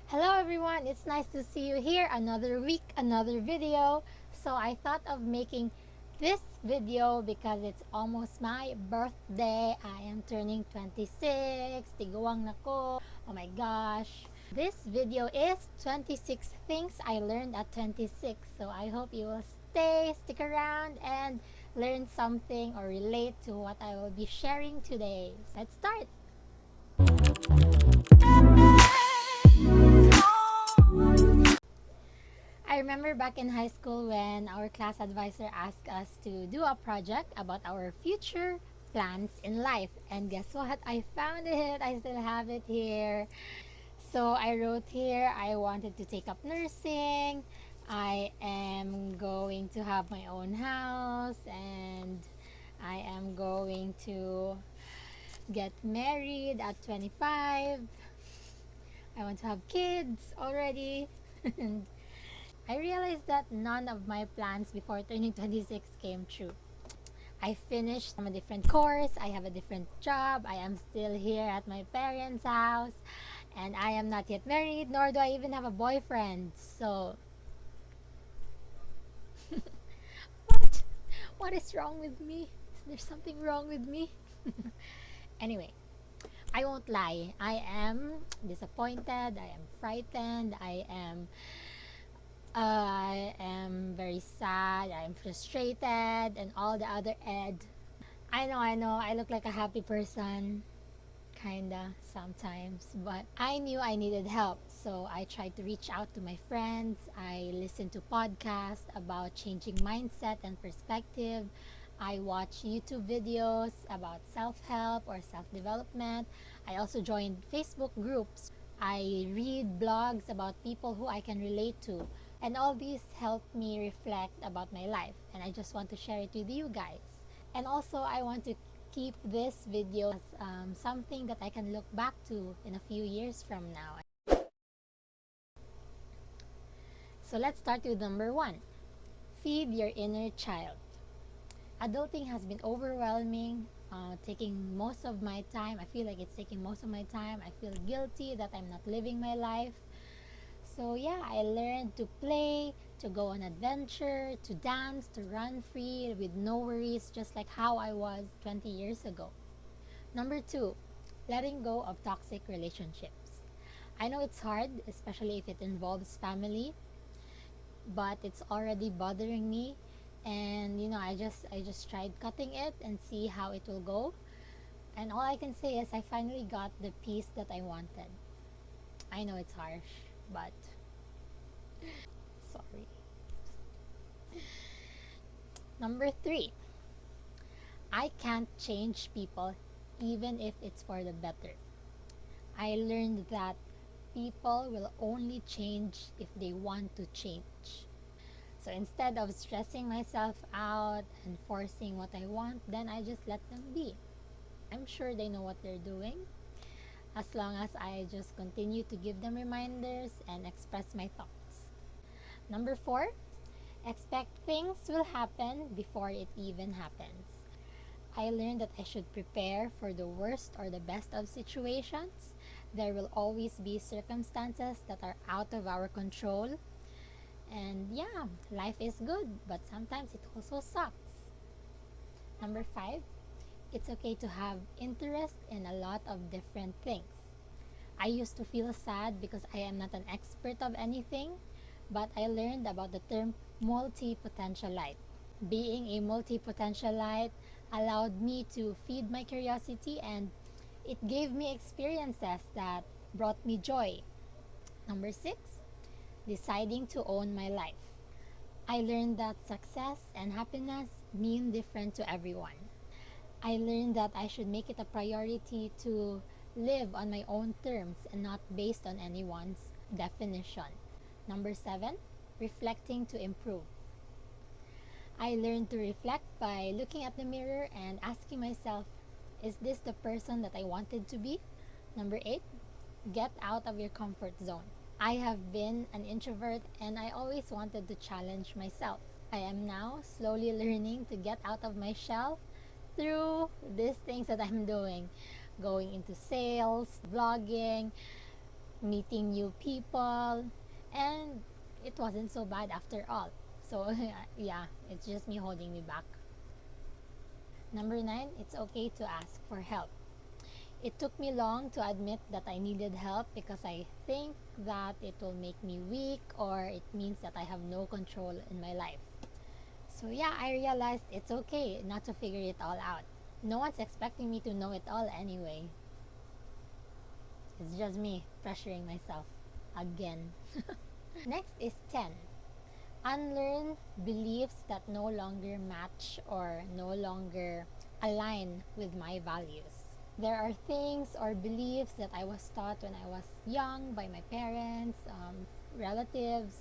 Hello everyone, it's nice to see you here. Another week, another video. So I thought of making this video because it's almost my birthday. I am turning 26. Tiguang nako. Oh my gosh. This video is 26 things I learned at 26. So I hope you will stick around and learn something or relate to what I will be sharing today. Let's start. I remember back in high school when our class advisor asked us to do a project about our future plans in life. And guess what? I found it. I still have it here. So I wrote here I wanted to take up nursing. I am going to have my own house and I am going to get married at 25. I want to have kids already. And I realized that none of my plans before turning 26 came true. I finished a different course, I have a different job, I am still here at my parents' house, and I am not yet married, nor do I even have a boyfriend. So, what? What is wrong with me? Is there something wrong with me? Anyway, I won't lie. I am disappointed, I am frightened, I am very sad, I'm frustrated, and all the other ed. I know, I look like a happy person, kinda, sometimes, but I knew I needed help, so I tried to reach out to my friends. I listened to podcasts about changing mindset and perspective. I watch YouTube videos about self help or self development. I also joined Facebook groups. I read blogs about people who I can relate to. And all these helped me reflect about my life. And I just want to share it with you guys. And also, I want to keep this video as something that I can look back to in a few years from now. So let's start with number one. Feed your inner child. Adulting has been overwhelming, taking most of my time. I feel like it's taking most of my time. I feel guilty that I'm not living my life. So yeah, I learned to play, to go on adventure, to dance, to run free with no worries, just like how I was 20 years ago. Number two, letting go of toxic relationships. I know it's hard, especially if it involves family, but it's already bothering me. And I just tried cutting it and see how it will go. And all I can say is I finally got the peace that I wanted. I know it's harsh, but sorry. Number three, I can't change people even if it's for the better. I learned that people will only change if they want to change. So instead of stressing myself out and forcing what I want, then I just let them be. I'm sure they know what they're doing as long as I just continue to give them reminders and express my thoughts. Number four, expect things will happen before it even happens. I learned that I should prepare for the worst or the best of situations. There will always be circumstances that are out of our control. And yeah, life is good, but sometimes it also sucks. Number five, it's okay to have interest in a lot of different things. I used to feel sad because I am not an expert of anything, but I learned about the term multipotentialite. Being a multipotentialite allowed me to feed my curiosity and it gave me experiences that brought me joy. Number six, deciding to own my life. I learned that success and happiness mean different to everyone. I learned that I should make it a priority to live on my own terms and not based on anyone's definition. Number seven, reflecting to improve. I learned to reflect by looking at the mirror and asking myself, is this the person that I wanted to be? Number eight, get out of your comfort zone. I have been an introvert and I always wanted to challenge myself. I am now slowly learning to get out of my shell through these things that I'm doing. Going into sales, vlogging, meeting new people, and it wasn't so bad after all. So, yeah, it's just me holding me back. Number 9, it's okay to ask for help. It took me long to admit that I needed help because I think that it will make me weak or it means that I have no control in my life. So, yeah, I realized it's okay not to figure it all out. No one's expecting me to know it all anyway. It's just me pressuring myself again. Next is 10. Unlearn beliefs that no longer match or no longer align with my values. There are things or beliefs that I was taught when I was young by my parents, relatives,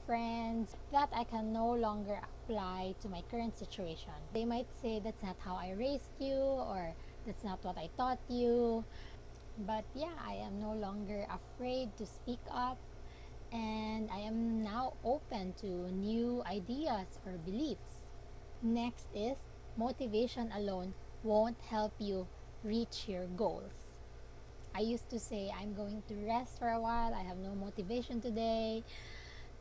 friends, that I can no longer apply to my current situation. They might say that's not how I raised you or that's not what I taught you. But yeah, I am no longer afraid to speak up and I am now open to new ideas or beliefs. Next is motivation alone won't help you reach your goals. I used to say I'm going to rest for a while, I have no motivation today,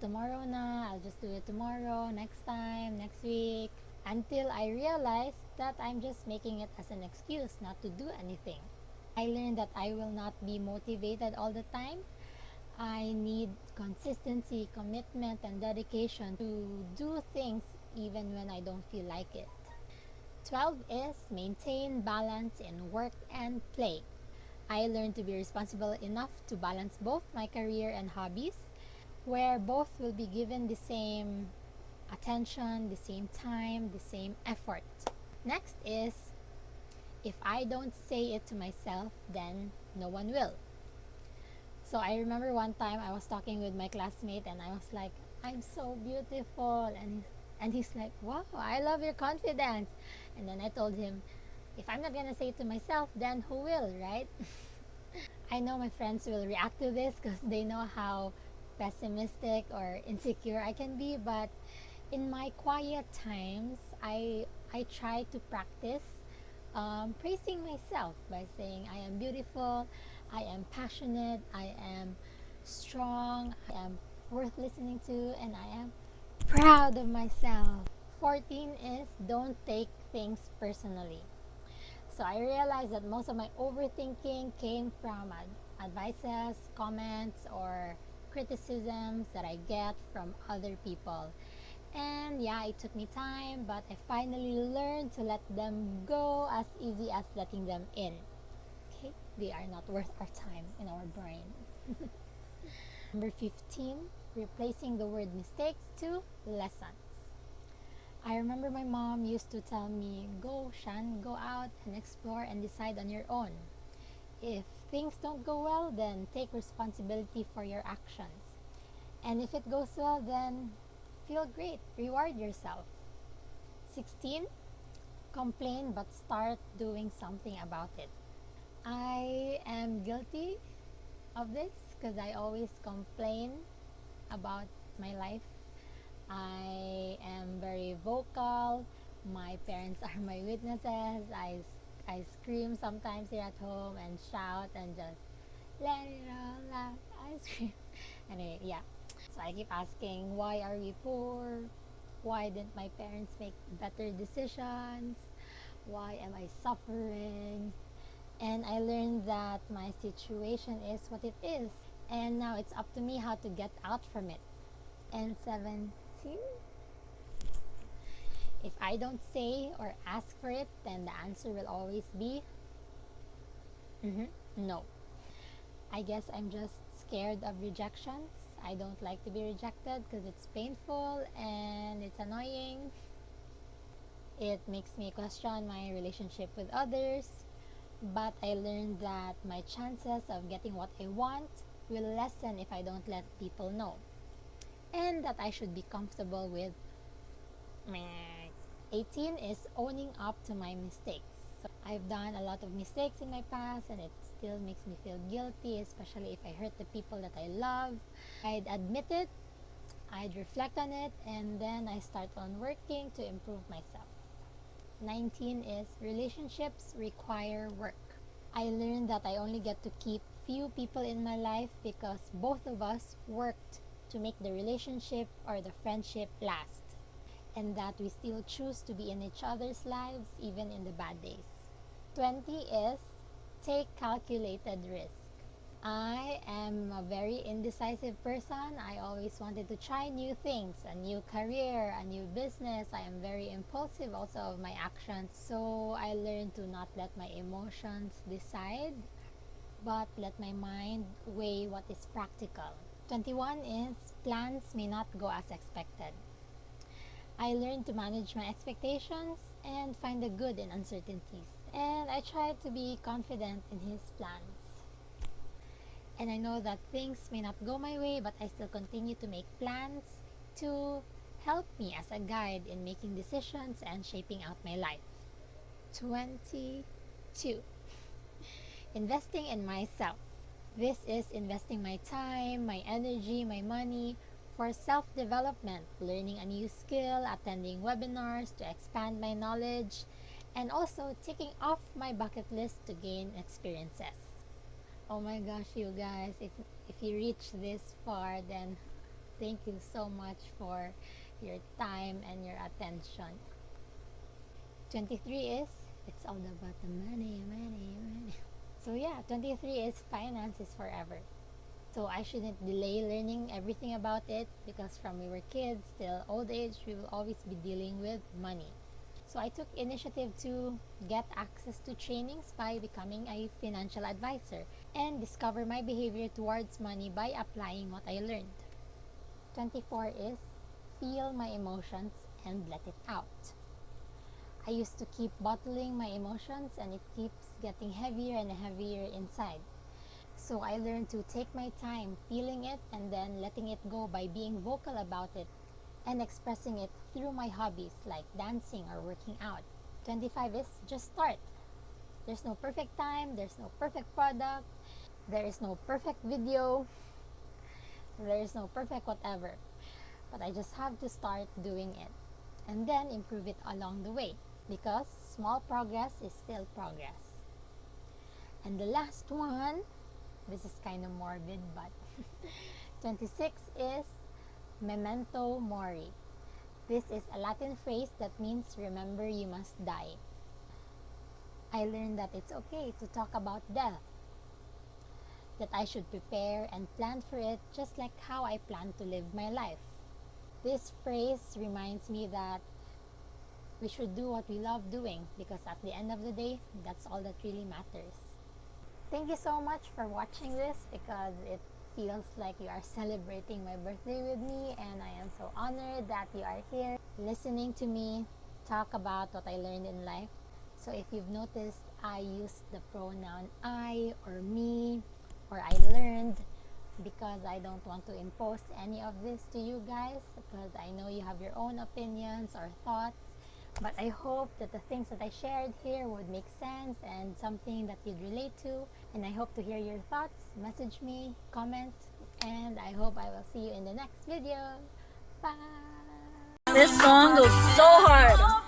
tomorrow na, I'll just do it tomorrow, next time, next week, until I realized that I'm just making it as an excuse not to do anything. I learned that I will not be motivated all the time. I need consistency, commitment, and dedication to do things even when I don't feel like it. 12 is maintain balance in work and play. I learned to be responsible enough to balance both my career and hobbies, where both will be given the same attention, the same time, the same effort. Next is if I don't say it to myself, then no one will. So I remember one time I was talking with my classmate and I was like, I'm so beautiful. And he's like, wow, I love your confidence. And then I told him, if I'm not going to say it to myself, then who will, right? I know my friends will react to this because they know how pessimistic or insecure I can be. But in my quiet times, I try to practice praising myself by saying I am beautiful, I am passionate, I am strong, I am worth listening to, and I am proud of myself. 14 is don't take things personally. So I realized that most of my overthinking came from advices, comments, or criticisms that I get from other people. And yeah, it took me time, but I finally learned to let them go as easy as letting them in. Okay? They are not worth our time in our brain. Number 15, replacing the word mistakes to lessons. I remember my mom used to tell me, go, Shan, go out and explore and decide on your own. If things don't go well, then take responsibility for your actions. And if it goes well, then feel great, reward yourself. 16, complain but start doing something about it. I am guilty of this because I always complain about my life. I am very vocal. My parents are my witnesses. I scream sometimes here at home and shout and just let it all out. I scream. Anyway, yeah. So I keep asking, why are we poor? Why didn't my parents make better decisions? Why am I suffering? And I learned that my situation is what it is. And now it's up to me how to get out from it. And 17, if I don't say or ask for it, then the answer will always be no. I guess I'm just scared of rejections. I don't like to be rejected because it's painful and it's annoying. It makes me question my relationship with others. But I learned that my chances of getting what I want will lessen if I don't let people know. And that I should be comfortable with meh. 18 is owning up to my mistakes. So I've done a lot of mistakes in my past and it still makes me feel guilty, especially if I hurt the people that I love. I'd admit it, I'd reflect on it, and then I start on working to improve myself. 19 is relationships require work. I learned that I only get to keep few people in my life because both of us worked to make the relationship or the friendship last, and that we still choose to be in each other's lives even in the bad days. 20 is take calculated risk. I am a very indecisive person. I always wanted to try new things, a new career, a new business. I am very impulsive also of my actions. So I learned to not let my emotions decide, but let my mind weigh what is practical. 21 is plans may not go as expected. I learned to manage my expectations and find the good in uncertainties. And I tried to be confident in his plans. And I know that things may not go my way, but I still continue to make plans to help me as a guide in making decisions and shaping out my life. 22. Investing in myself. This is investing my time, my energy, my money for self-development, learning a new skill, attending webinars to expand my knowledge, and also ticking off my bucket list to gain experiences. Oh my gosh, you guys, if you reach this far, then thank you so much for your time and your attention. 23 is, it's all about the money. So yeah, 23 is finance is forever. So I shouldn't delay learning everything about it, because from we were kids till old age, we will always be dealing with money. So I took initiative to get access to trainings by becoming a financial advisor and discover my behavior towards money by applying what I learned. 24 is feel my emotions and let it out. I used to keep bottling my emotions, and it keeps getting heavier and heavier inside. So I learned to take my time feeling it and then letting it go by being vocal about it and expressing it through my hobbies like dancing or working out. 25 is just start. There's no perfect time, there's no perfect product, there is no perfect video, there is no perfect whatever. But I just have to start doing it and then improve it along the way, because small progress is still progress. And the last one, this is kind of morbid, but 26 is Memento Mori. This is a Latin phrase that means remember you must die. I learned that it's okay to talk about death, that I should prepare and plan for it just like how I plan to live my life. This phrase reminds me that we should do what we love doing, because at the end of the day, that's all that really matters. Thank you so much for watching this, because it feels like you are celebrating my birthday with me, and I am so honored that you are here listening to me talk about what I learned in life. So if you've noticed, I use the pronoun I or me or I learned, because I don't want to impose any of this to you guys, because I know you have your own opinions or thoughts. But I hope that the things that I shared here would make sense and something that you'd relate to. And I hope to hear your thoughts. Message me, comment, and I hope I will see you in the next video. Bye! This song goes so hard.